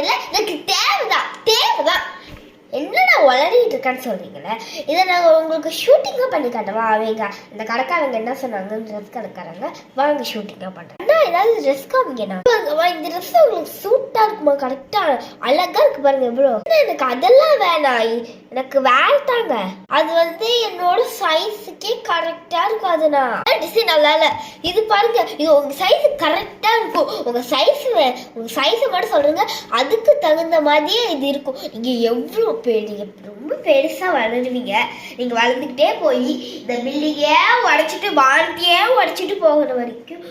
இல்லை, எனக்கு தேவைதான். என்னடா வளரிட்டு இருக்கான்னு சொல்றீங்களே, இதை நான் உங்களுக்கு ஷூட்டிங்காக பண்ணி காட்டவா? அவங்க இந்த கடைக்காரங்க என்ன சொன்னாங்க, ட்ரெஸ் கடைக்காரங்க வாங்க ஷூட்டிங்காக பண்ணுறேன். ஏதாவது ட்ரெஸ் காமிங்கண்ணா. இந்த ட்ரெஸ் உங்களுக்கு சூட்டாக இருக்குமா? கரெக்டாக அழகா இருக்கு பாருங்க. எவ்வளோ எனக்கு அதெல்லாம் வேணாம், எனக்கு வேற தாங்க. அது என்னோட சைஸுக்கே கரெக்டா இருக்காதுண்ணா. டிசைன் நல்லா இல்லை. இது பாருங்க, இது உங்க சைஸு கரெக்டா இருக்கும். உங்க சைஸை மட்டும் சொல்றீங்க, அதுக்கு தகுந்த மாதிரியே இது இருக்கும். நீங்க எவ்வளோ நீங்க ரொம்ப பெருசா வளருவீங்க. நீங்க வளர்ந்துக்கிட்டே போய் இந்த பில்டிங்கே உடைச்சிட்டு போகிற வரைக்கும்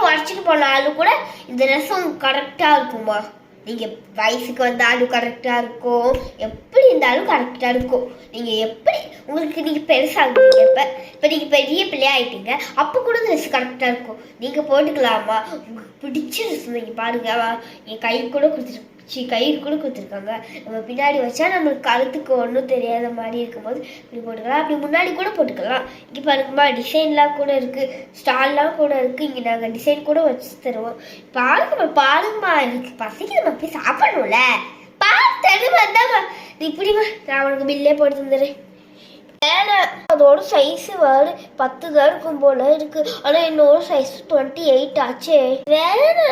உடைச்சிட்டு போனாலும் கூட இந்த ட்ரெஸ் உங்களுக்கு கரெக்டா இருக்குமா? நீங்க வயசுக்கு வந்தாலும் கரெக்டா இருக்கும், எப்படி இருந்தாலும் கரெக்டா இருக்கும். நீங்க எப்படி உங்களுக்கு நீங்க பெருசாகுறீங்க, இப்ப நீங்க பெரிய பிள்ளையா ஆயிட்டீங்க, அப்ப கூட ட்ரெஸ் கரெக்டா இருக்கும். நீங்க போட்டுக்கலாமா? உங்களுக்கு பிடிச்ச ட்ரெஸ் நீங்க பாருங்க. என் கயிறு கூட கொடுத்துருக்காங்க. நம்ம பின்னாடி வச்சா நம்மளுக்கு கழுத்துக்கு ஒன்றும் தெரியாத மாதிரி இருக்கும்போது இப்படி போட்டுக்கலாம். அப்படி முன்னாடி கூட போட்டுக்கலாம். இங்கே பாருங்கம்மா, டிசைன்லாம் கூட இருக்கு, ஸ்டால்லாம் கூட இருக்கு. இங்கே நாங்கள் டிசைன் கூட வச்சு தருவோம். பாருங்கம்மா, எனக்கு பசிக்கு நம்ம போய் சாப்பிடணும்ல. தருவாந்தாம்மா, நீ இப்படிமா, நான் உனக்கு பில்லே போட்டு தந்துடுறேன். அதோட சைஸ் 10 தான் இருக்கும் போல இருக்கு. ஆனா என்னோட சைஸ் 28 ஆச்சே. வேணா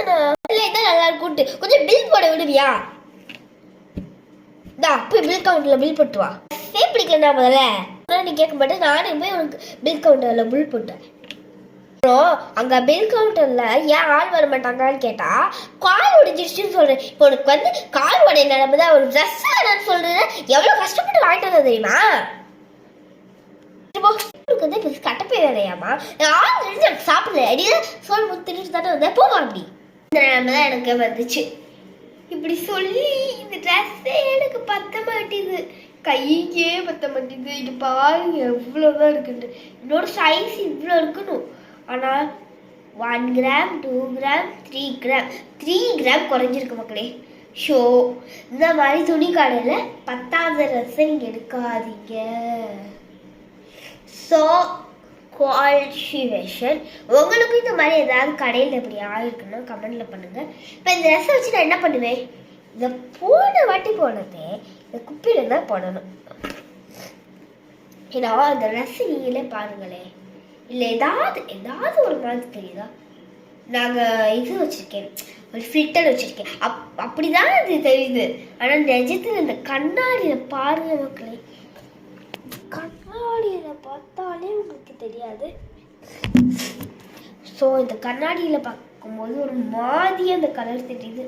நல்லா இருக்கும். கொஞ்சம் பில் போட விடுவியா? போய் பில் கவுண்டர்ல பில் போட்டு வா. பிடிக்கல முதல்ல நீ கேட்க மாட்டேன். நானே போய் உனக்கு பில் கவுண்டர்ல பில் போட்டேன். அங்க பில் கவுண்டர்ல ஏன் ஆள் வர மாட்டாங்கன்னு கேட்டா, கால் உடைஞ்சிருச்சுன்னு சொல்றேன். இப்போ உனக்கு கால் உடைய நிலைமைதான். ஒரு ட்ரெஸ் வேணும்னு சொல்றேன். எவ்வளவு கஷ்டப்பட்டு வாங்கிட்டு வந்தது தெரியுமா? கட்டப்பை வேறையாமா, சாப்பிடல அடியே சொல் முத்திட்டு தானே வந்தேன். போவா அப்படி இந்த நிலைமைதான் எனக்கு வந்துச்சு. இப்படி சொல்லி இந்த ட்ரெஸ்ஸே எனக்கு பத்த மாட்டேது, கைக்கே பத்த மாட்டேது. இது பாருங்க எவ்வளவுதான் இருக்குன்னு. என்னோட சைஸ் இவ்வளோ இருக்கணும். ஆனால் 1 கிராம் 2 கிராம் 3 கிராம் குறைஞ்சிருக்கு மக்களே. ஷோ இந்த மாதிரி துணி கடையில் 10வது ட்ரெஸ்ஸை நீங்கள் எடுக்காதீங்க. ஸோ குவாலிஃபிகேஷன் உங்களுக்கு இந்த மாதிரி ஏதாவது கடையில் எப்படி ஆகிருக்குன்னா கமெண்ட்ல பண்ணுங்க. இப்போ இந்த ட்ரெஸ்ஸை வச்சு நான் என்ன பண்ணுவேன், இதை போன வாட்டி போனதே இந்த குப்பையில தான் போடணும். ஏன்னா அந்த ட்ரெஸ் நீங்களே பாருங்களேன். இல்லை ஏதாவது ஒரு மாதிரி தெரியுதா? நாங்கள் இது வச்சுருக்கேன், ஒரு ஃபில்டர் வச்சுருக்கேன், அப்படிதான் அது தெரியுது. ஆனால் நிஜத்தில் இந்த கண்ணாடியில் பாருங்க மக்களே, கண்ணாடியில் பார்த்தாலே உங்களுக்கு தெரியாது. ஸோ இந்த கண்ணாடியில் பார்க்கும்போது ஒரு மாதிரியாக அந்த கலர் தெரியுது.